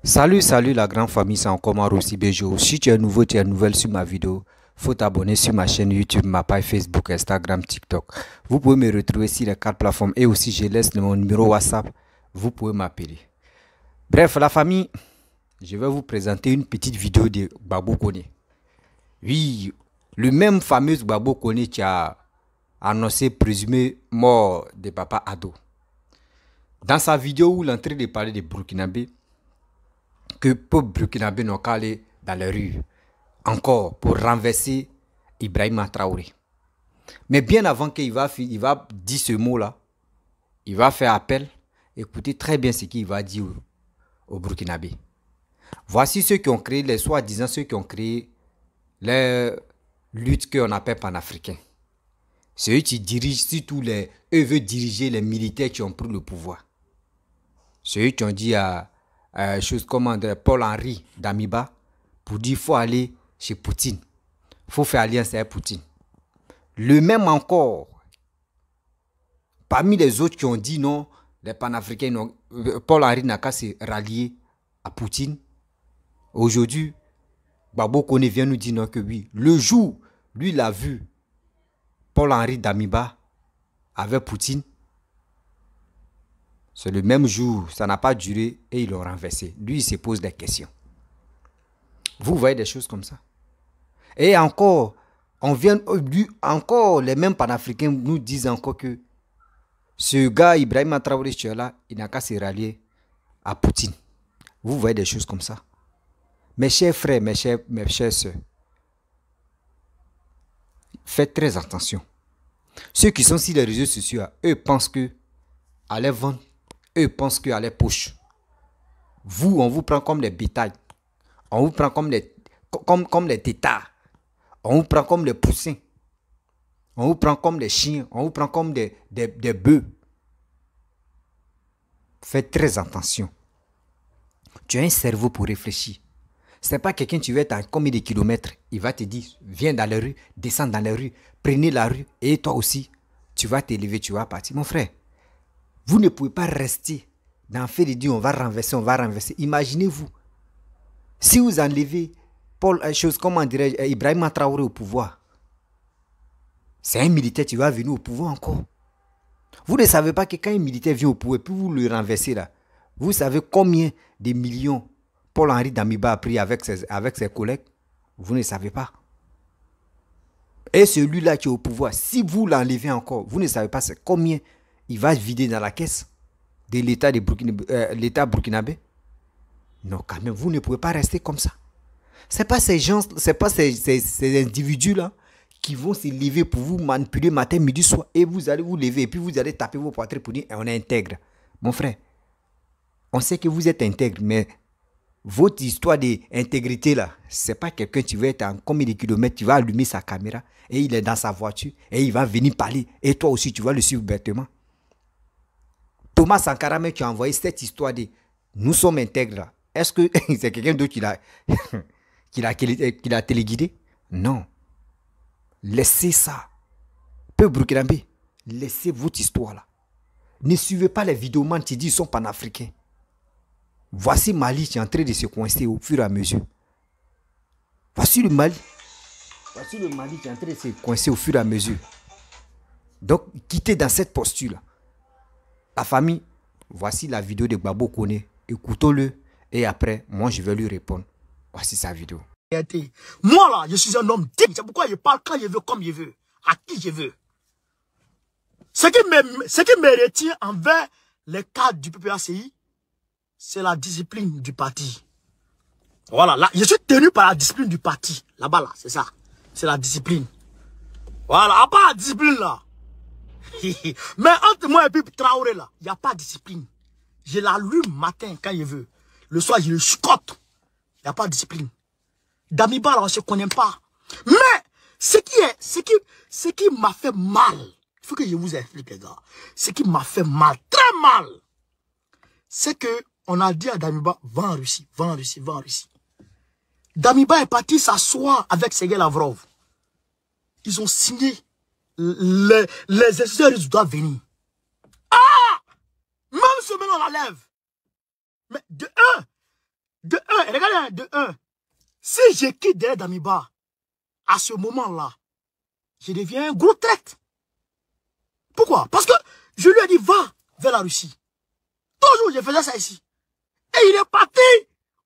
Salut la grande famille, c'est encore moi Rossi Bejo. Si tu es nouveau, tu es nouvelle sur ma vidéo, faut t'abonner sur ma chaîne YouTube, ma page Facebook, Instagram, TikTok. Vous pouvez me retrouver sur les 4 plateformes et aussi je laisse mon numéro WhatsApp, vous pouvez m'appeler. Bref, la famille, je vais vous présenter une petite vidéo de Gbagbo Kone. Oui, le même fameux Gbagbo Kone qui a annoncé présumé mort de Papa Ado. Dans sa vidéo où il est en train de parler de Burkinabé, que peuple burkinabé n'ont qu'à aller dans les rues encore pour renverser Ibrahima Traoré. Mais bien avant qu'il va dire ce mot-là, il va faire appel. Écoutez très bien ce qu'il va dire au Burkinabé. Voici ceux qui ont créé, les soi-disant ceux qui ont créé les luttes qu'on appelle panafricains. C'est eux qui dirigent, surtout eux veulent diriger les militaires qui ont pris le pouvoir. C'est eux qui ont dit à chose comme Paul-Henri Damiba pour dire qu'il faut aller chez Poutine. Il faut faire alliance avec Poutine. Le même encore, parmi les autres qui ont dit non, les panafricains, Paul-Henri n'a qu'à se rallier à Poutine. Aujourd'hui, Gbagbo Kone vient nous dire non que oui. Le jour, lui, il a vu Paul-Henri Damiba avec Poutine. C'est le même jour, ça n'a pas duré et ils l'ont renversé. Lui, il se pose des questions. Vous voyez des choses comme ça. Et encore, encore les mêmes panafricains nous disent encore que ce gars, Ibrahima Traoré, là, il n'a qu'à se rallier à Poutine. Vous voyez des choses comme ça. Mes chers frères, mes chères soeurs, faites très attention. Ceux qui sont sur les réseaux sociaux, eux pensent que aller vendre, eux pensent qu'à les poches. Vous, on vous prend comme des bétails. On vous prend comme les tétards. On vous prend comme les poussins. On vous prend comme des chiens. On vous prend comme des bœufs. Faites très attention. Tu as un cerveau pour réfléchir. Ce n'est pas quelqu'un qui va être à combien de kilomètres. Il va te dire, viens dans les rues, descends dans les rues, prenez la rue. Et toi aussi, tu vas t'élever, tu vas partir. Mon frère, vous ne pouvez pas rester dans le fait de dire on va renverser, on va renverser. Imaginez-vous, si vous enlevez Ibrahima Traoré au pouvoir, c'est un militaire qui va venir au pouvoir encore. Vous ne savez pas que quand un militaire vient au pouvoir, puis vous le renversez là, vous savez combien de millions Paul-Henri Damiba a pris avec ses collègues? Vous ne savez pas. Et celui-là qui est au pouvoir, si vous l'enlevez encore, vous ne savez pas combien il va vider dans la caisse de l'État burkinabé. Non, quand même, vous ne pouvez pas rester comme ça. Ce n'est pas ces gens, ce n'est pas ces individus-là qui vont se lever pour vous manipuler matin, midi, soir. Et vous allez vous lever et puis vous allez taper vos poitrines pour dire on est intègre. Mon frère, on sait que vous êtes intègre, mais votre histoire d'intégrité là, ce n'est pas quelqu'un qui va être à combien de kilomètres, qui va allumer sa caméra et il est dans sa voiture et il va venir parler. Et toi aussi, tu vas le suivre bêtement. Thomas Sankara qui a envoyé cette histoire de nous sommes intègres là. Est-ce que c'est quelqu'un d'autre qui l'a téléguidé? Non. Laissez ça. Peu burkinabé, laissez votre histoire là. Ne suivez pas les vidéomans qui disent qu'ils sont panafricains. Voici Mali qui est en train de se coincer au fur et à mesure. Voici le Mali qui est en train de se coincer au fur et à mesure. Donc, quittez dans cette posture-là. La famille, voici la vidéo de Gbagbo Kone. Écoutons-le et après, moi, je vais lui répondre. Voici sa vidéo. Moi, là, je suis un homme digne. C'est pourquoi je parle quand je veux, comme je veux, à qui je veux. Ce qui me retient envers les cadres du PPACI, c'est la discipline du parti. Voilà, là, je suis tenu par la discipline du parti. Là-bas, là, c'est ça. C'est la discipline. Voilà, à part la discipline, là. Mais entre moi et puis Traoré, là, il n'y a pas de discipline. Je l'allume matin quand je veux. Le soir, je le scotte. Il n'y a pas de discipline. Damiba, là, on ne se connaît pas. Mais, ce qui m'a fait mal, il faut que je vous explique, les gars. Ce qui m'a fait mal, très mal, c'est que on a dit à Damiba, va en Russie, va en Russie, va en Russie. Damiba est parti s'asseoir avec Sergei Lavrov. Ils ont signé. Les institutions russes doivent venir. Ah! Même ce on la lève. Mais de un, regardez, de un, si je quitte derrière Damiba, à ce moment-là, je deviens un gros traître. Pourquoi? Parce que je lui ai dit, va vers la Russie. Toujours, je faisais ça ici. Et il est parti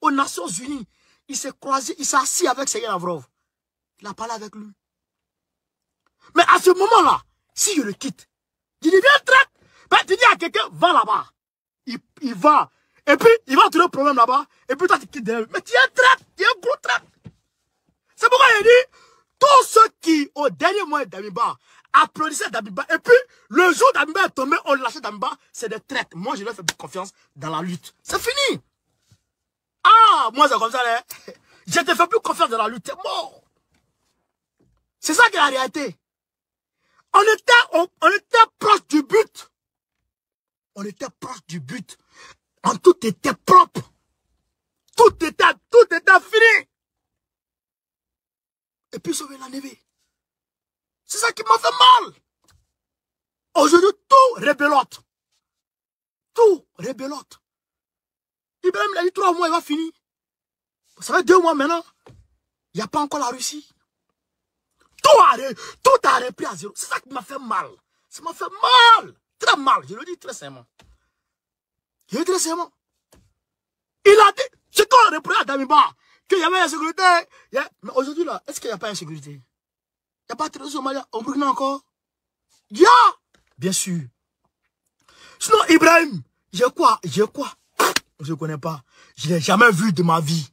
aux Nations Unies. Il s'est croisé, il s'est assis avec Sergei Lavrov. Il a parlé avec lui. Mais à ce moment-là, si je le quitte, je deviens traître. Ben, tu dis à quelqu'un, va là-bas. Il va. Et puis, il va trouver un problème là-bas. Et puis, toi, tu quittes derrière lui. Mais tu es un traître. Tu es un gros traître. C'est pourquoi il dit, tous ceux qui, au dernier mois d'Amiba, applaudissaient Damiba. Et puis, le jour d'Amiba est tombé, on lâchait Damiba. C'est des traîtres. Moi, je leur fais confiance dans la lutte. C'est fini. Ah, moi, c'est comme ça, là. Je te fais plus confiance dans la lutte. T'es mort. C'est ça qui est la réalité. On était proche du but. On était proche du but. Tout était propre. Tout était fini. Et puis sauver la navée. C'est ça qui m'a fait mal. Aujourd'hui, tout rébellote. Tout rébellote. Ibrahim l'a dit 3 mois, il va finir. Ça fait 2 mois maintenant. Il n'y a pas encore la Russie. Tout a repris à zéro. C'est ça qui m'a fait mal. Ça m'a fait mal. Très mal. Je le dis très sincèrement. Je le dis très sincèrement. Il a dit, c'est quand on reprenait à Damiba, qu'il y avait insécurité. Mais aujourd'hui, là, est-ce qu'il n'y a pas insécurité? Il n'y a pas de trésor Somalia au Burkina encore? Il y a, bien sûr. Sinon, Ibrahim, j'ai quoi? Je ne connais pas. Je ne l'ai jamais vu de ma vie.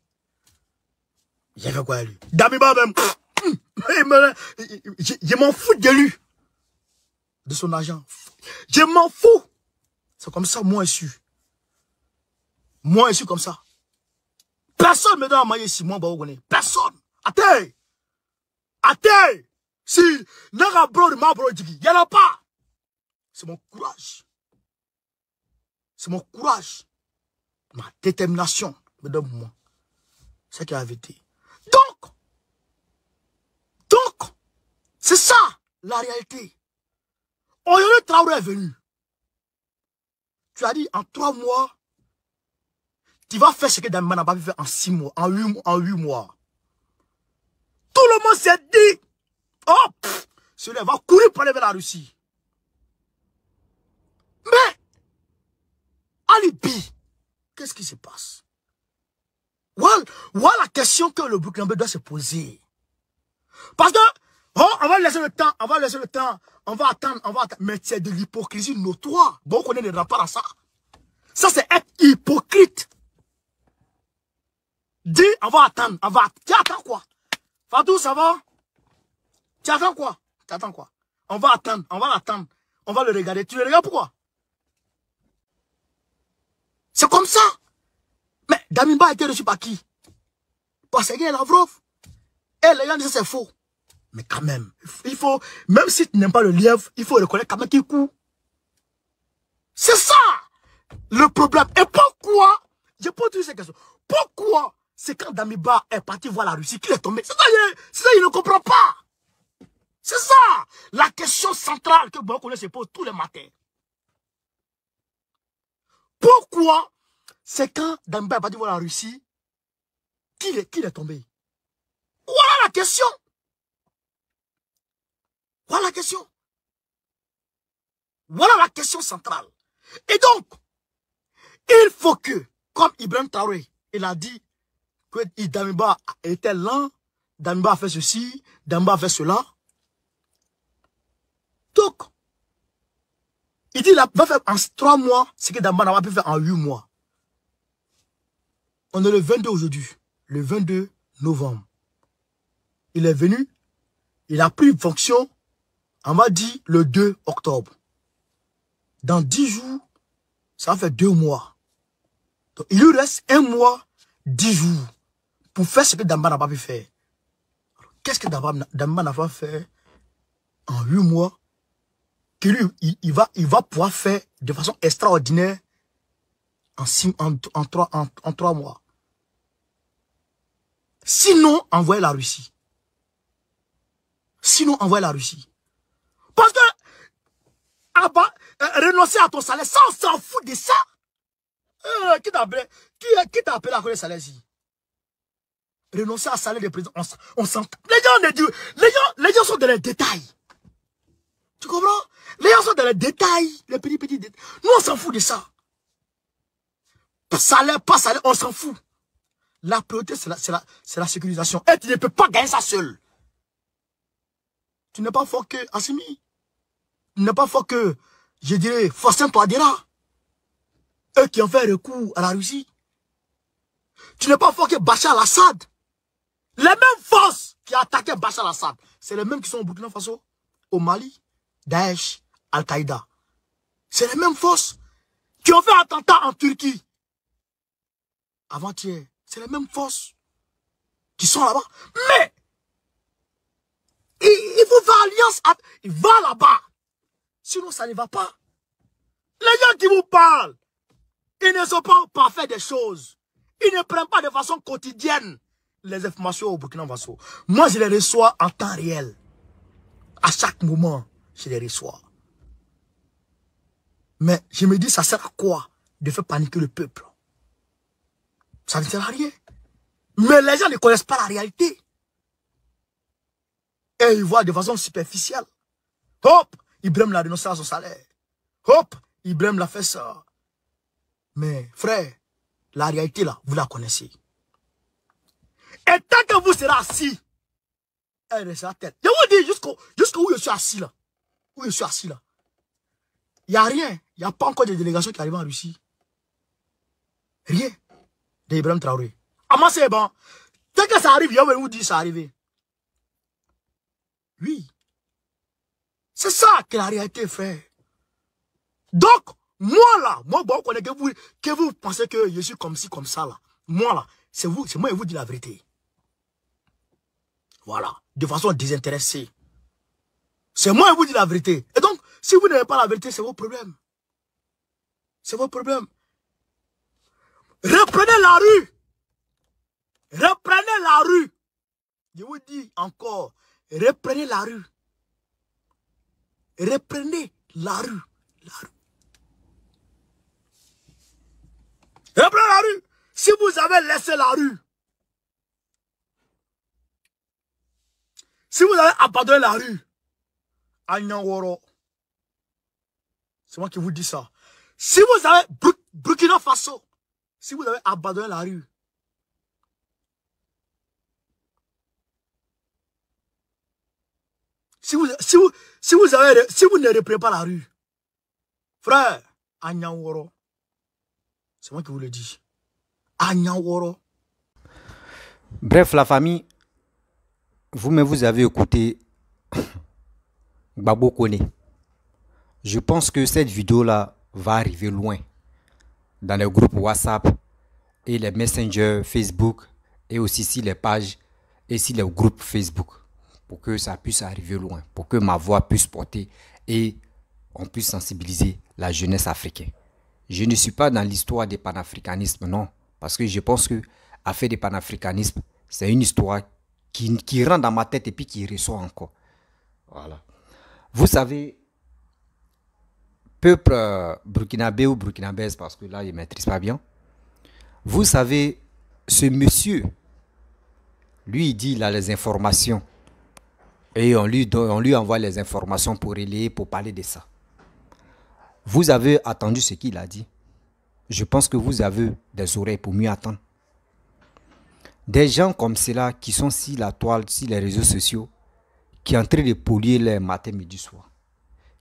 J'ai fait quoi, lui? Damiba même. Je m'en fous de lui. De son argent. Je m'en fous. C'est comme ça, moi, je suis. Moi, je suis comme ça. Personne me donne à manger ici, moi, je connais. Personne. Attends. Si, n'a bro de ma bro, il n'y en a pas. C'est mon courage. C'est mon courage. Ma détermination me donne moi. C'est qui a vérité. Donc, c'est ça, la réalité. Aujourd'hui, Traoré est venu. Tu as dit, en 3 mois, tu vas faire ce que Damiba n'a pas pu faire en 6 mois, en 8 mois. Tout le monde s'est dit, oh, celui-là va courir pour aller vers la Russie. Mais, en Libye, qu'est-ce qui se passe? Voilà la question que le Burkinabé doit se poser. Parce que, oh, on va laisser le temps, on va attendre. Mais c'est de l'hypocrisie notoire. Bon, on connaît les rapports à ça. Ça, c'est être hypocrite. Dis, on va attendre. Tu attends quoi? Fatou, ça va? Tu attends quoi? On va attendre, on va le regarder. Tu le regardes pourquoi? C'est comme ça. Mais Damiba a été reçu par qui? Par Sergei Lavrov. Et les gens disent c'est faux. Mais quand même, il faut, même si tu n'aimes pas le lièvre, il faut reconnaître quand même qu'il court. C'est ça le problème. Et pourquoi? Je pose toutes ces questions. Pourquoi c'est quand Damiba est parti voir la Russie qu'il est tombé? C'est ça, il ne comprend pas. C'est ça la question centrale que Bokone se pose tous les matins. Pourquoi c'est quand Damiba est parti voir la Russie qu'il est tombé? Voilà la question. Voilà la question. Voilà la question centrale. Et donc, il faut que, comme Ibrahim Traoré, il a dit que Damiba était lent, Damiba a fait ceci, Damiba a fait cela. Donc, il dit qu'il va faire en 3 mois ce que Damiba n'a pas pu faire en 8 mois. On est le 22 aujourd'hui, le 22 novembre. Il est venu, il a pris fonction, on va dire le 2 octobre. Dans 10 jours, ça va faire 2 mois. Donc, il lui reste 1 mois, 10 jours pour faire ce que Damiba n'a pas pu faire. Qu'est-ce que Damiba n'a pas fait en 8 mois que lui, il va pouvoir faire de façon extraordinaire en 3 mois. Sinon, envoyer la Russie. Parce que renoncer à ton salaire, ça on s'en fout de ça. Qui t'a appelé à quoi le salaire ici? renoncer à salaire des présidents. On s'entend. Les gens sont dans les détails. Tu comprends? Les gens sont dans les détails. Les petits détails. Nous, on s'en fout de ça. Salaire, pas salaire, on s'en fout. La priorité, c'est la sécurisation. Et tu ne peux pas gagner ça seul. Tu n'es pas fort que Assimi. Tu n'es pas fort que, je dirais, Faustin Touadéra. Eux qui ont fait recours à la Russie. Tu n'es pas fort que Bachar al-Assad. Les mêmes forces qui ont attaqué Bachar al-Assad, c'est les mêmes qui sont au Burkina Faso, au Mali, Daesh, Al-Qaïda. C'est les mêmes forces qui ont fait attentat en Turquie. Avant-hier, c'est les mêmes forces qui sont là-bas. Mais, il faut faire alliance. Il va là-bas. Sinon, ça ne va pas. Les gens qui vous parlent, ils ne sont pas parfaits des choses. Ils ne prennent pas de façon quotidienne les informations au Burkina Faso. Moi, je les reçois en temps réel. À chaque moment, je les reçois. Mais je me dis, ça sert à quoi de faire paniquer le peuple? Ça ne sert à rien. Mais les gens ne connaissent pas la réalité. Et ils voient de façon superficielle. Hop, Ibrahim l'a renoncé à son salaire. Hop, Ibrahim l'a fait ça. Mais frère, la réalité là, vous la connaissez. Et tant que vous serez assis, elle restera tête. Je vous dis jusqu'où je suis assis là. Où je suis assis là. Il n'y a rien. Il n'y a pas encore de délégation qui arrive en Russie. Rien. D'Ibrahim Traoré. Ah, moi c'est bon. Tant que ça arrive, je vais vous dire ça arrive. Oui. C'est ça que la réalité, frère. Donc, moi là, moi, bon, que vous pensez que je suis comme ci, comme ça là. Moi là, c'est moi qui vous dis la vérité. Voilà. De façon désintéressée. C'est moi qui vous dis la vérité. Et donc, si vous n'avez pas la vérité, c'est vos problèmes. C'est vos problèmes. Reprenez la rue. Reprenez la rue. Je vous dis encore, reprenez la rue. Reprenez la rue. La rue. Reprenez la rue. Si vous avez laissé la rue, si vous avez abandonné la rue, Agnaworo, c'est moi qui vous dis ça. Si vous avez Burkina Faso, si vous avez abandonné la rue, si vous ne reprenez pas la rue, frère, Agnaworo, c'est moi qui vous le dis. Agnaworo. Bref, la famille, vous avez écouté Gbagbo Kone. Je pense que cette vidéo-là va arriver loin dans les groupes WhatsApp et les messengers Facebook et aussi sur les pages et sur les groupes Facebook pour que ça puisse arriver loin, pour que ma voix puisse porter et on puisse sensibiliser la jeunesse africaine. Je ne suis pas dans l'histoire des panafricanismes, non, parce que je pense que affaire des panafricanismes, c'est une histoire qui rentre dans ma tête et puis qui ressort encore. Voilà. Vous savez, peuple burkinabé ou burkinabèse, parce que là, il ne maîtrise pas bien. Vous savez, ce monsieur, lui, il dit, il a les informations. Et on lui envoie les informations pour relayer, pour parler de ça. Vous avez attendu ce qu'il a dit. Je pense que vous avez des oreilles pour mieux attendre. Des gens comme cela qui sont sur la toile, sur les réseaux sociaux, qui sont en train de polluer les matin, midi, soir.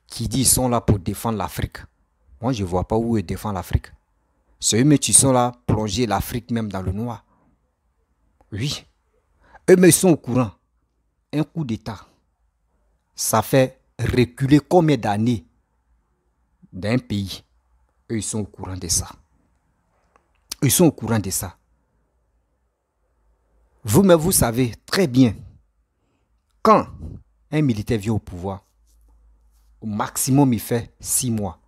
Qui disent qu'ils sont là pour défendre l'Afrique. Moi, je ne vois pas où ils défendent l'Afrique. C'est eux qui sont là, plonger l'Afrique même dans le noir. Oui. Eux, ils sont au courant. Un coup d'État, ça fait reculer combien d'années d'un pays. Eux, ils sont au courant de ça. Ils sont au courant de ça. Vous-même, vous savez très bien, quand un militaire vient au pouvoir, au maximum, il fait 6 mois.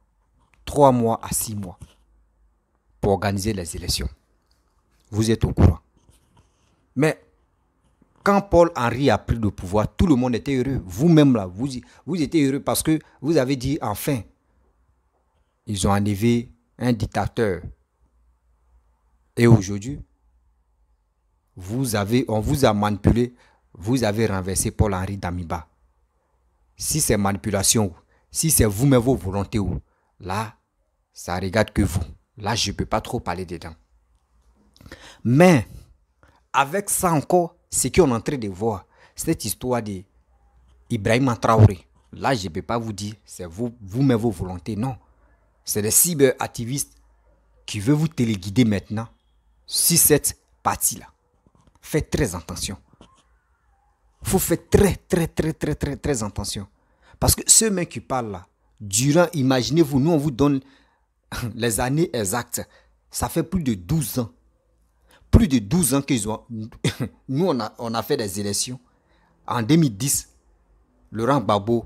3 mois à 6 mois pour organiser les élections. Vous êtes au courant. Mais quand Paul-Henri a pris le pouvoir, tout le monde était heureux. Vous-même là, vous étiez heureux parce que vous avez dit enfin, ils ont enlevé un dictateur. Et aujourd'hui, on vous a manipulé, vous avez renversé Paul-Henri Damiba. Si c'est manipulation, si c'est vous-même vos volontés, là, ça regarde que vous. Là, je ne peux pas trop parler dedans. Mais, avec ça encore, ce qu'on est en train de voir, cette histoire d'Ibrahima Traoré, là, je ne peux pas vous dire, c'est vous-même vos volontés, non. C'est des cyberactivistes qui veulent vous téléguider maintenant sur cette partie-là. Faites très attention. Il faut faire très attention. Parce que ceux mêmes qui parlent là, durant, imaginez-vous, nous on vous donne les années exactes. Ça fait plus de 12 ans. Plus de 12 ans qu'ils ont... Nous on a fait des élections. En 2010, Laurent Gbagbo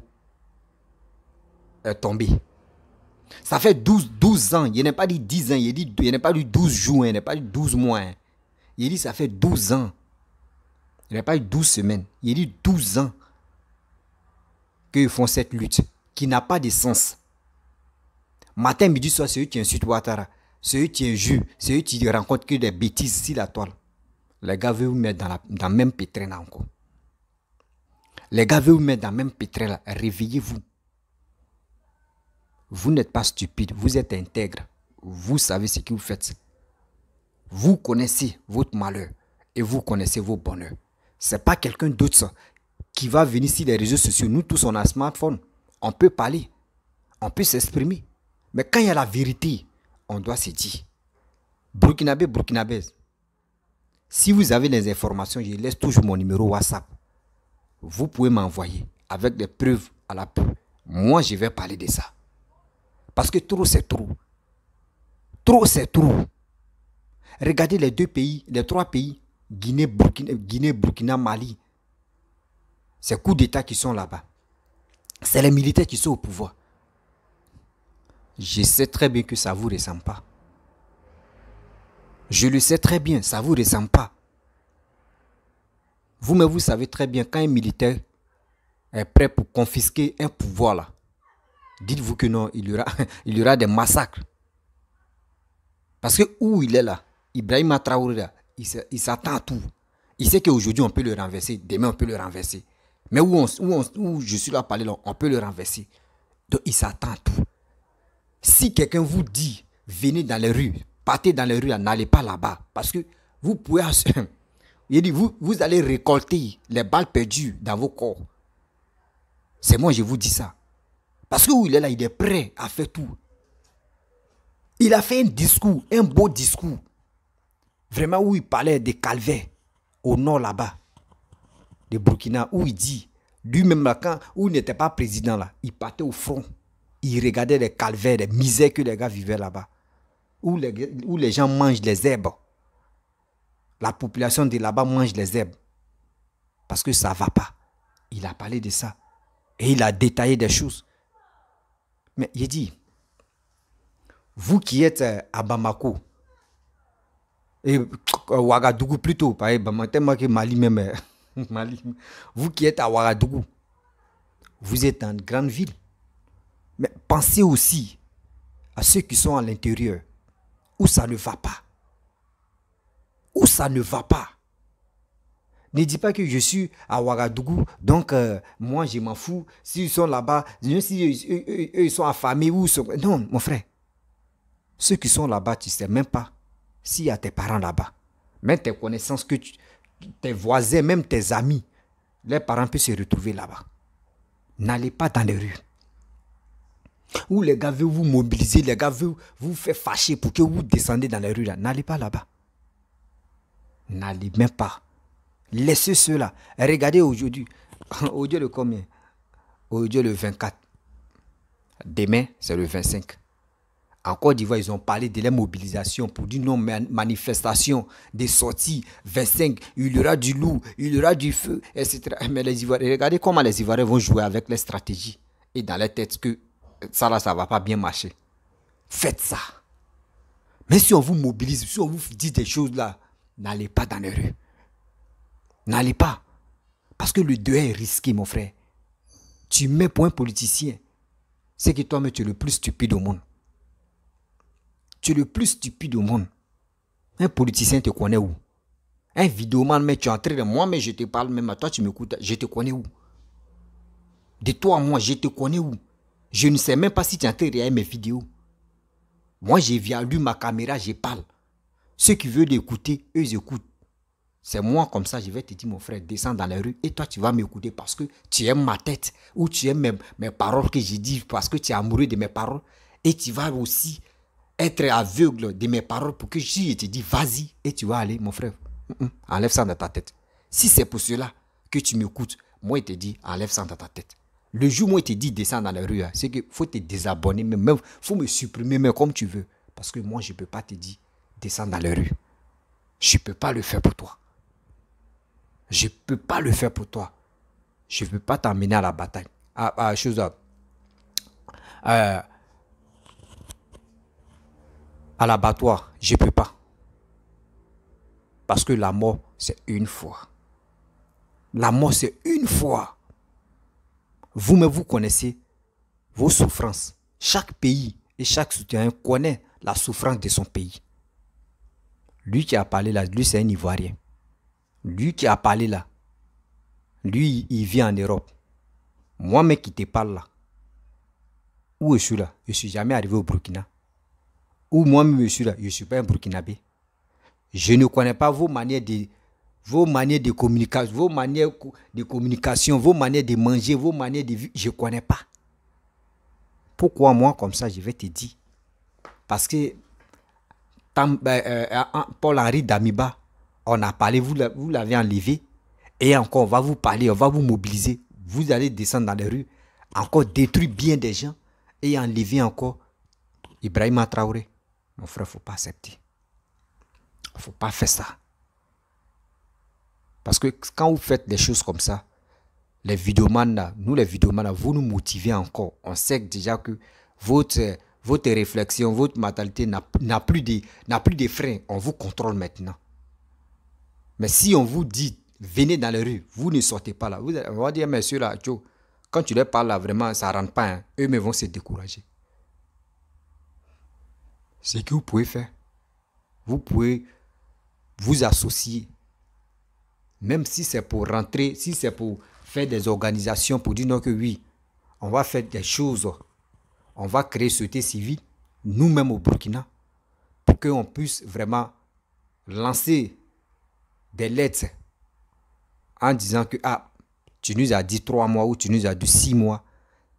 est tombé. Ça fait 12 ans. Il n'a pas dit 10 ans. Il n'a pas dit 12 jours. Il n'a pas dit 12 mois. Hein. Il dit ça fait 12 ans. Il n'a pas dit 12 semaines. Il dit 12 ans qu'ils font cette lutte qui n'a pas de sens. Matin, midi, soir, c'est eux qui insultent Ouattara. C'est eux qui injurent. C'est eux qui rencontrent que des bêtises sur la toile. Les gars veulent vous mettre dans le même pétrin là encore. Les gars veulent vous mettre dans le même pétrin là. Réveillez-vous. Vous n'êtes pas stupide. Vous êtes intègre. Vous savez ce que vous faites. Vous connaissez votre malheur et vous connaissez vos bonheurs. Ce n'est pas quelqu'un d'autre qui va venir sur les réseaux sociaux. Nous tous, on a un smartphone. On peut parler. On peut s'exprimer. Mais quand il y a la vérité, on doit se dire. Burkinabé, Burkinabèse. Si vous avez des informations, je laisse toujours mon numéro WhatsApp. Vous pouvez m'envoyer avec des preuves à l'appui. Moi, je vais parler de ça. Parce que trop, c'est trop. Trop, c'est trop. Regardez les deux pays, les trois pays, Guinée, Burkina, Mali. Ces coups d'État qui sont là-bas. C'est les militaires qui sont au pouvoir. Je sais très bien que ça ne vous ressemble pas. Je le sais très bien, ça ne vous ressemble pas. Vous-même, vous savez très bien, quand un militaire est prêt pour confisquer un pouvoir là, dites-vous que non, il y aura des massacres. Parce que où il est là, Ibrahima Traoré là, il s'attend à tout. Il sait qu'aujourd'hui on peut le renverser, demain on peut le renverser. Mais où je suis là à parler là, on peut le renverser. Donc il s'attend à tout. Si quelqu'un vous dit, venez dans les rues, partez dans les rues, n'allez pas là-bas. Parce que vous pouvez... Il dit, vous allez récolter les balles perdues dans vos corps. C'est moi, je vous dis ça. Parce que où il est là, il est prêt à faire tout. Il a fait un discours, un beau discours. Vraiment où il parlait des calvaires au nord là-bas, de Burkina, où il dit, lui-même là, où il n'était pas président là, il partait au front. Il regardait les calvaires, les misères que les gars vivaient là-bas. Où les gens mangent les herbes. La population de là-bas mange les herbes. Parce que ça ne va pas. Il a parlé de ça. Et il a détaillé des choses. Mais il dit, vous qui êtes à Bamako, et Ouagadougou plutôt, tellement que Mali même, Mali, vous qui êtes à Ouagadougou, vous êtes dans une grande ville. Mais pensez aussi à ceux qui sont à l'intérieur, où ça ne va pas. Où ça ne va pas. Ne dis pas que je suis à Ouagadougou, donc moi je m'en fous. S'ils sont là-bas, si eux ils sont affamés ou sont... Non, mon frère. Ceux qui sont là-bas, tu ne sais même pas s'il y a tes parents là-bas. Même tes connaissances, tes voisins, même tes amis, les parents peuvent se retrouver là-bas. N'allez pas dans les rues. Où les gars veulent vous mobiliser, les gars veulent vous faire fâcher pour que vous descendez dans les rues là. N'allez pas là-bas. N'allez même pas. Laissez ceux-là. Regardez aujourd'hui. Aujourd'hui le combien? Aujourd'hui le 24. Demain, c'est le 25. En Côte d'Ivoire, ils ont parlé de la mobilisation pour dire non, manifestation, des sorties, 25, il y aura du loup, il y aura du feu, etc. Mais les Ivoiriens, regardez comment les Ivoiriens vont jouer avec les stratégies et dans les têtes que ça là, ça ne va pas bien marcher. Faites ça. Mais si on vous mobilise, si on vous dit des choses là, n'allez pas dans les rues. N'allez pas. Parce que le deuil est risqué, mon frère. Tu mets pour un politicien, c'est que toi-même, tu es le plus stupide au monde. Tu es le plus stupide au monde. Un politicien te connaît où? Un vidéoman, mais tu es en train de moi, mais je te parle même à toi, tu m'écoutes. Je te connais où? De toi à moi, je te connais où? Je ne sais même pas si tu es en train de regarder mes vidéos. Moi, j'ai vu ma caméra, je parle. Ceux qui veulent l'écouter, eux, ils écoutent. C'est moi comme ça, je vais te dire, mon frère, descends dans la rue et toi, tu vas m'écouter parce que tu aimes ma tête ou tu aimes mes paroles que j'ai dit parce que tu es amoureux de mes paroles et tu vas aussi être aveugle de mes paroles pour que si je te dis, vas-y et tu vas aller, mon frère, enlève ça dans ta tête. Si c'est pour cela que tu m'écoutes, moi, il te dit, enlève ça dans ta tête. Le jour où il te dit, descends dans la rue, c'est qu'il faut te désabonner, même faut me supprimer, mais comme tu veux. Parce que moi, je ne peux pas te dire, descends dans la rue. Je ne peux pas le faire pour toi. Je ne peux pas le faire pour toi. Je ne peux pas t'emmener à la bataille. À l'abattoir. Je ne peux pas. Parce que la mort, c'est une fois. La mort, c'est une fois. Vous-même, vous connaissez vos souffrances. Chaque pays et chaque citoyen connaît la souffrance de son pays. Lui qui a parlé là, lui, c'est un Ivoirien. Lui qui a parlé là, lui, il vit en Europe. Moi, mec, qui te parle là, où je suis là, je ne suis jamais arrivé au Burkina. Où moi-même, je suis là, je ne suis pas un Burkinabé. Je ne connais pas vos manières de communication, vos manières de manger, vos manières de vivre. Je ne connais pas. Pourquoi moi, comme ça, je vais te dire? Parce que Paul-Henri Damiba, on a parlé, vous l'avez enlevé. Et encore, on va vous parler, on va vous mobiliser. Vous allez descendre dans les rues, encore détruire bien des gens et enlever encore Ibrahima Traoré. Mon frère, il ne faut pas accepter. Il ne faut pas faire ça. Parce que quand vous faites des choses comme ça, les vidéomans là, nous les vidéomans là, vous nous motivez encore. On sait déjà que votre réflexion, votre mentalité n'a plus de frein. On vous contrôle maintenant. Mais si on vous dit, venez dans les rues, vous ne sortez pas là. On va dire, monsieur là, Joe, quand tu leur parles là, vraiment, ça ne rentre pas. Hein. Eux-mêmes vont se décourager. Ce que vous pouvez faire, vous pouvez vous associer. Même si c'est pour rentrer, si c'est pour faire des organisations, pour dire non que oui, on va faire des choses. On va créer société civile, nous-mêmes au Burkina, pour qu'on puisse vraiment lancer des lettres en disant que tu nous as dit 3 mois ou tu nous as dit 6 mois,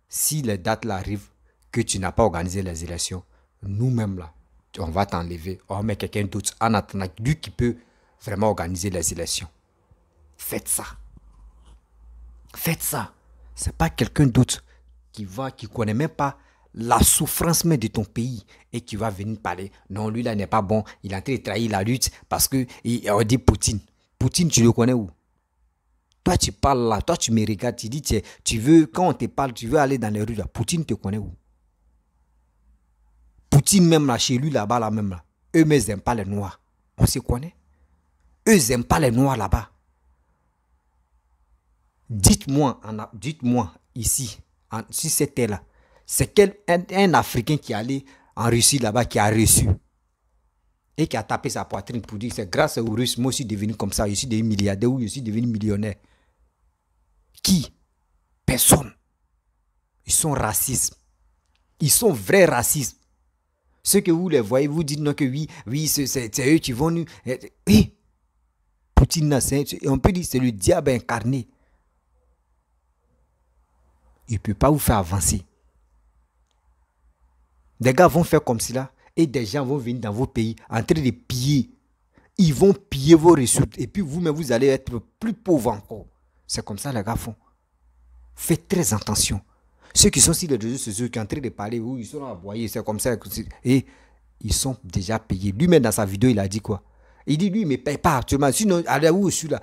si les dates là arrivent, que tu n'as pas organisé les élections, nous-mêmes là, on va t'enlever, on va mettre quelqu'un d'autre en attendant, lui qui peut vraiment organiser les élections. Faites ça. Faites ça. Ce n'est pas quelqu'un d'autre qui connaît même pas la souffrance même de ton pays et qui va venir parler. Non, lui là n'est pas bon, il est en train de trahir la lutte parce qu'on dit Poutine. Poutine, tu le connais où? Toi, tu parles là, toi, tu me regardes, tu dis, tu veux, quand on te parle, tu veux aller dans les rues là. Poutine te connaît où? Poutine même là, chez lui là-bas, là même là. Eux-mêmes, ils n'aiment pas les Noirs. On se connaît. Eux, ils n'aiment pas les Noirs là-bas. Dites-moi ici, sur cette terre-là, c'est un Africain qui est allé en Russie là-bas, qui a reçu et qui a tapé sa poitrine pour dire c'est grâce aux Russes, moi je suis devenu comme ça, je suis devenu milliardaire ou je suis devenu millionnaire. Qui? Personne. Ils sont racistes. Ils sont vrais racistes. Ceux que vous les voyez, vous dites non que oui, c'est eux qui vont nous... Oui. Poutine, on peut dire que c'est le diable incarné. Il ne peut pas vous faire avancer. Des gars vont faire comme cela et des gens vont venir dans vos pays en train de piller. Ils vont piller vos ressources et puis vous-même, vous allez être plus pauvres encore. C'est comme ça les gars font. Faites très attention. Ceux qui sont sur les réseaux sociaux, qui sont en train de parler, où ils sont envoyés, c'est comme ça. Et ils sont déjà payés. Lui-même, dans sa vidéo, il a dit quoi? Il dit, lui, il ne me paye pas actuellement. Sinon, allez où je suis là.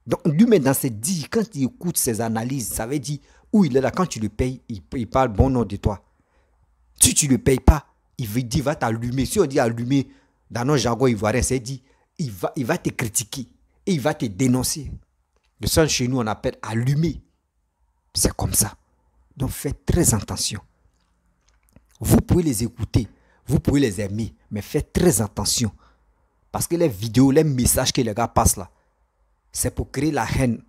Donc, lui-même, dans ses dits, quand il écoute ses analyses, ça veut dire où il est là. Quand tu le payes, il parle bon nom de toi. Si tu ne le payes pas, il va t'allumer. Si on dit allumer, dans nos jargon ivoirien, c'est dit, il va te critiquer et il va te dénoncer. De ça, chez nous, on appelle allumer. C'est comme ça. Donc, faites très attention. Vous pouvez les écouter, vous pouvez les aimer, mais faites très attention. Parce que les vidéos, les messages que les gars passent là, c'est pour créer la haine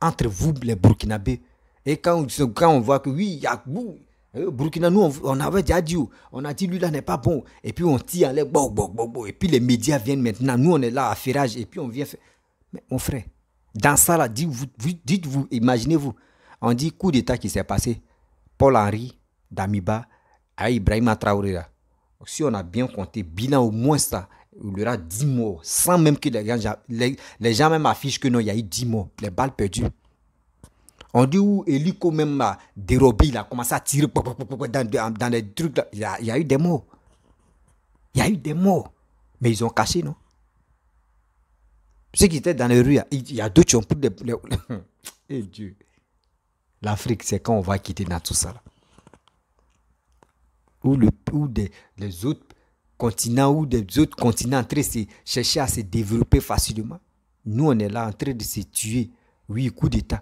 entre vous, les Burkinabés. Et quand on voit que oui, il y a vous, Burkina, nous, on avait déjà dit, on a dit lui là n'est pas bon. Et puis on tire les et puis les médias viennent maintenant. Nous, on est là à ferrage et puis on vient faire. Mais mon frère, dans ça là, dites-vous, imaginez-vous, on dit coup d'état qui s'est passé. Paul-Henri Damiba à Ibrahima Traoré là. Si on a bien compté, bilan au moins ça, il y aura 10 morts, sans même que les gens même affichent que non, il y a eu 10 morts, les balles perdues. On dit où Eliko même a dérobé, il a commencé à tirer dans les trucs là. Il y a eu des morts. Il y a eu des morts. Mais ils ont caché, non? Ceux qui étaient dans les rues, il y a d'autres qui ont pris des... Eh Dieu. L'Afrique, c'est quand on va quitter dans tout ça là. Ou les autres continents ou des autres continents en train de chercher à se développer facilement. Nous, on est là en train de se tuer. Oui, coup d'État,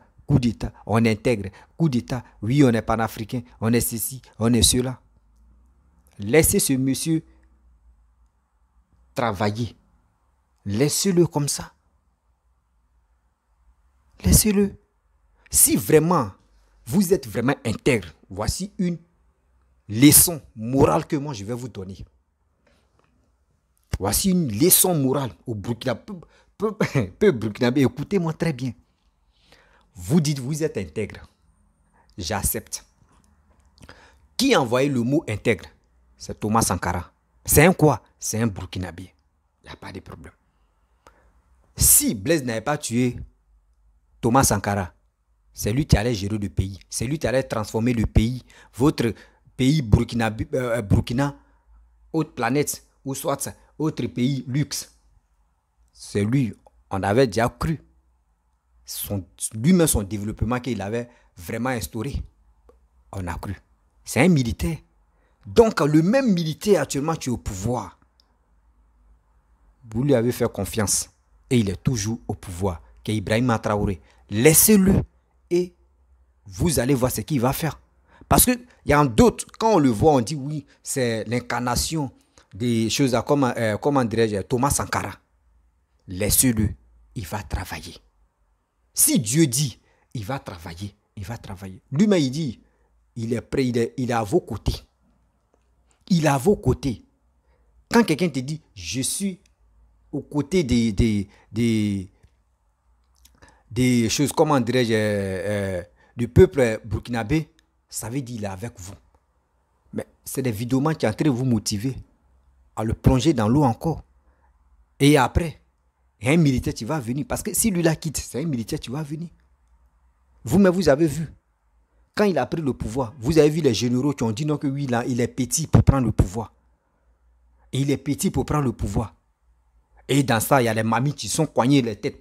on intègre. Coup d'État, oui, on est panafricain, on est ceci, on est cela. Laissez ce monsieur travailler. Laissez-le comme ça. Laissez-le. Si vraiment, vous êtes vraiment intègre, voici une leçon morale que moi je vais vous donner. Voici une leçon morale au Burkina. Peu Burkinabé, écoutez-moi très bien. Vous dites vous êtes intègre. J'accepte. Qui a envoyé le mot intègre? C'est Thomas Sankara. C'est un quoi? C'est un Burkinabé. Il n'y a pas de problème. Si Blaise n'avait pas tué Thomas Sankara, c'est lui qui allait gérer le pays. C'est lui qui allait transformer le pays. Votre pays Burkina, autre planète, ou soit autre pays luxe. C'est lui, on avait déjà cru. Lui-même, son développement qu'il avait vraiment instauré, on a cru. C'est un militaire. Donc, le même militaire actuellement qui est au pouvoir, vous lui avez fait confiance et il est toujours au pouvoir, qui est Ibrahima Traoré. Laissez-le et vous allez voir ce qu'il va faire. Parce qu'il y a d'autres, quand on le voit, on dit oui, c'est l'incarnation des choses comme dirais-je, Thomas Sankara. Laissez-le, il va travailler. Si Dieu dit, il va travailler, il va travailler. Lui-même, il dit, il est prêt, il est à vos côtés. Il est à vos côtés. Quand quelqu'un te dit, je suis aux côtés des choses, comment dirais-je, du peuple burkinabé, ça veut dire qu'il est avec vous. Mais c'est des vidéos qui sont en train de vous motiver à le plonger dans l'eau encore. Et après, il y a un militaire qui va venir. Parce que si lui la quitte, c'est un militaire qui va venir. Vous-même, vous avez vu. Quand il a pris le pouvoir, vous avez vu les généraux qui ont dit non que oui, là, il est petit pour prendre le pouvoir. Et il est petit pour prendre le pouvoir. Et dans ça, il y a les mamies qui sont coignées les têtes.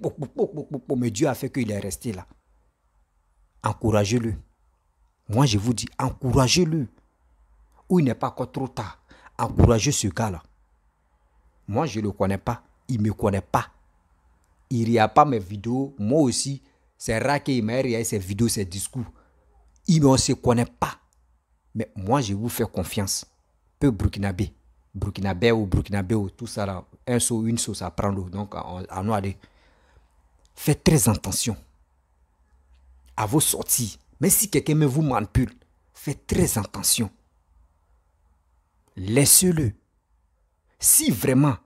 Mais Dieu a fait qu'il est resté là. Encouragez-le. Moi, je vous dis, encouragez-le. Ou il n'est pas encore trop tard. Encouragez ce gars-là. Moi, je ne le connais pas. Il ne me connaît pas. Il ne regarde pas mes vidéos. Moi aussi, c'est rare qu'il me regarde ses vidéos, ses discours. On ne se connaît pas. Mais moi, je vous fais confiance. Peu burkinabé. Burkinabé ou burkinabé ou tout ça là. Un saut, une sauce à prendre. Donc, à nous aller. Faites très attention à vos sorties. Mais si quelqu'un me vous manipule, faites très attention. Laissez-le. Si vraiment,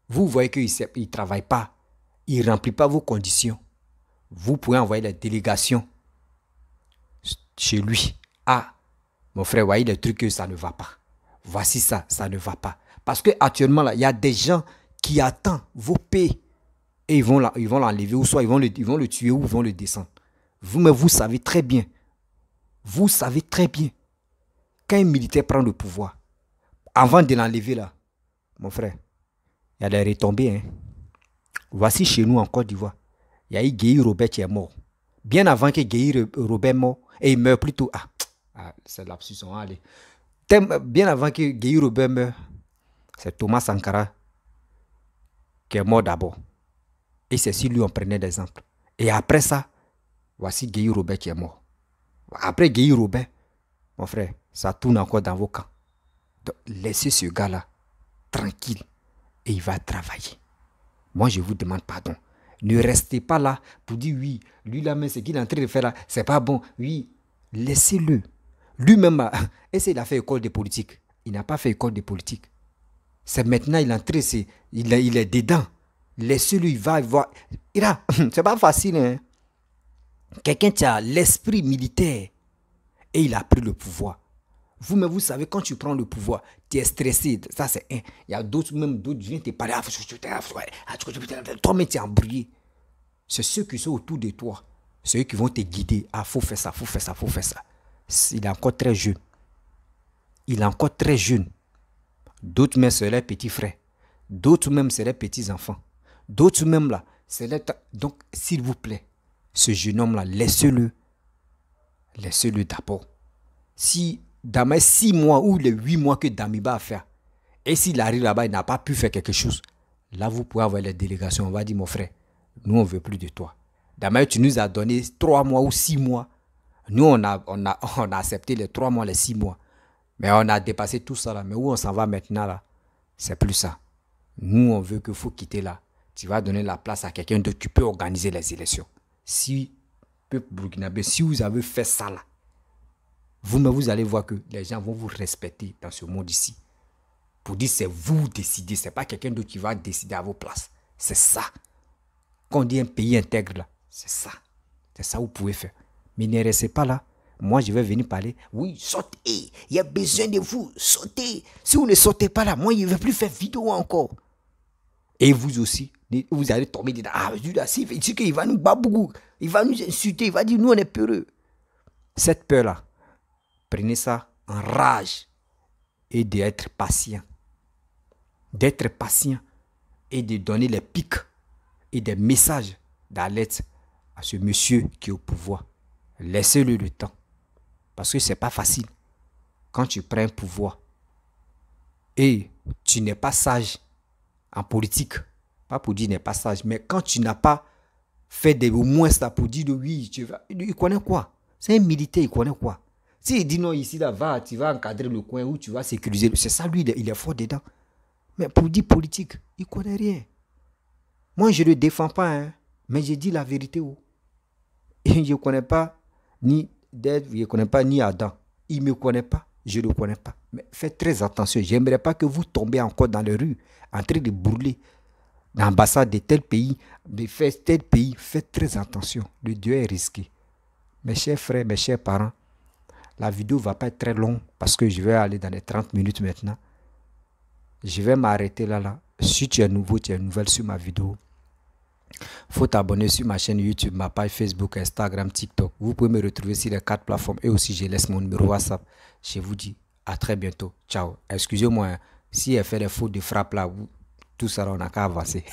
vous voyez qu'il ne travaille pas, il ne remplit pas vos conditions, vous pouvez envoyer la délégation chez lui. Ah, mon frère, voyez les trucs que ça ne va pas. Voici ça, ça ne va pas. Parce qu'actuellement, là, il y a des gens qui attendent vos paix et ils vont l'enlever, ou soit ils vont le tuer ou ils vont le descendre. Mais vous savez très bien, quand un militaire prend le pouvoir, avant de l'enlever là, mon frère, il y a des retombées. Hein. Voici chez nous en Côte d'Ivoire, il y a eu Guéhi Robert qui est mort. Bien avant que Guéhi Robert meurt, et il meurt plutôt. C'est l'absus, allez. Bien avant que Guéhi Robert meure, c'est Thomas Sankara qui est mort d'abord. Et c'est sur lui on prenait des exemples. Et après ça, voici Guéhi Robert qui est mort. Après Guéhi Robert, mon frère, ça tourne encore dans vos camps. Donc, laissez ce gars-là tranquille. et il va travailler. Moi, je vous demande pardon. Ne restez pas là pour dire oui, lui là, mais ce qu'il est en train de faire là, c'est pas bon. Oui, laissez-le. Lui-même, il a fait école de politique. Il n'a pas fait école de politique. C'est maintenant, il est entré, il est dedans. Laissez-le, il va voir. C'est pas facile, hein. Quelqu'un qui a l'esprit militaire et il a pris le pouvoir. Vous-même, vous savez, quand tu prends le pouvoir, tu es stressé. Ça, c'est un. Il y a d'autres, même d'autres viennent te parler. Toi-même, tu es embrouillé. C'est ceux qui sont autour de toi. C'est eux qui vont te guider. Ah, faut faire ça, faut faire ça, faut faire ça. Il est encore très jeune. Il est encore très jeune. D'autres même, c'est les petits frères. D'autres même, c'est les petits-enfants. D'autres même, là, c'est les... Donc, s'il vous plaît, ce jeune homme-là, laissez-le. Laissez-le d'abord. Si dans mes 6 mois ou les 8 mois que Damiba a fait, et s'il arrive là-bas, il n'a pas pu faire quelque chose, là, vous pouvez avoir les délégations. On va dire, mon frère, nous, on ne veut plus de toi. Damiba, tu nous as donné 3 mois ou 6 mois. Nous, on a accepté les 3 mois, les 6 mois. Mais on a dépassé tout ça là. Mais où on s'en va maintenant là? C'est plus ça. Nous, on veut qu'il faut quitter là. Tu vas donner la place à quelqu'un d'autre qui peut organiser les élections. Si, peuple burkinabé, si vous avez fait ça là, vous allez voir que les gens vont vous respecter dans ce monde ici. Pour dire c'est vous décidez, c'est pas quelqu'un d'autre qui va décider à vos places. C'est ça. Quand on dit un pays intègre là, c'est ça. C'est ça que vous pouvez faire. Mais ne restez pas là. Moi, je vais venir parler. Oui, sortez. Il y a besoin de vous. Sortez. Si vous ne sortez pas là, moi, je ne vais plus faire vidéo encore. Et vous aussi, vous allez tomber dedans. Ah, Judas, il dit qu'il va nous babou. Il va nous insulter. Il va dire, nous, on est peureux. Cette peur-là, prenez ça en rage et d'être patient. D'être patient et de donner les pics et des messages d'alerte à ce monsieur qui est au pouvoir. Laissez-le le temps. Parce que ce n'est pas facile. Quand tu prends un pouvoir et tu n'es pas sage en politique, pas pour dire n'est pas sage, mais quand tu n'as pas fait au moins ça pour dire oui, il connaît quoi? C'est un militaire, il connaît quoi? S'il dit non, ici, là, tu vas encadrer le coin où tu vas sécuriser. C'est ça, lui, il est fort dedans. Mais pour dire politique, il ne connaît rien. Moi, je ne le défends pas, hein, mais je dis la vérité. Et je ne connais pas ni Dave, je ne connais pas ni Adam. Il ne me connaît pas, je ne le connais pas. Mais faites très attention. Je n'aimerais pas que vous tombiez encore dans les rues, en train de brûler l'ambassade de tel pays, de faire tel pays. Faites très attention. Le Dieu est risqué. Mes chers frères, mes chers parents, la vidéo ne va pas être très longue parce que je vais aller dans les 30 minutes maintenant. Je vais m'arrêter là. Si tu es nouveau, tu es nouvelle sur ma vidéo, faut t'abonner sur ma chaîne YouTube, ma page Facebook, Instagram, TikTok. Vous pouvez me retrouver sur les 4 plateformes et aussi je laisse mon numéro WhatsApp. Je vous dis à très bientôt. Ciao. Excusez-moi, si elle fait les fautes de frappe là, tout ça, on n'a qu'à avancer.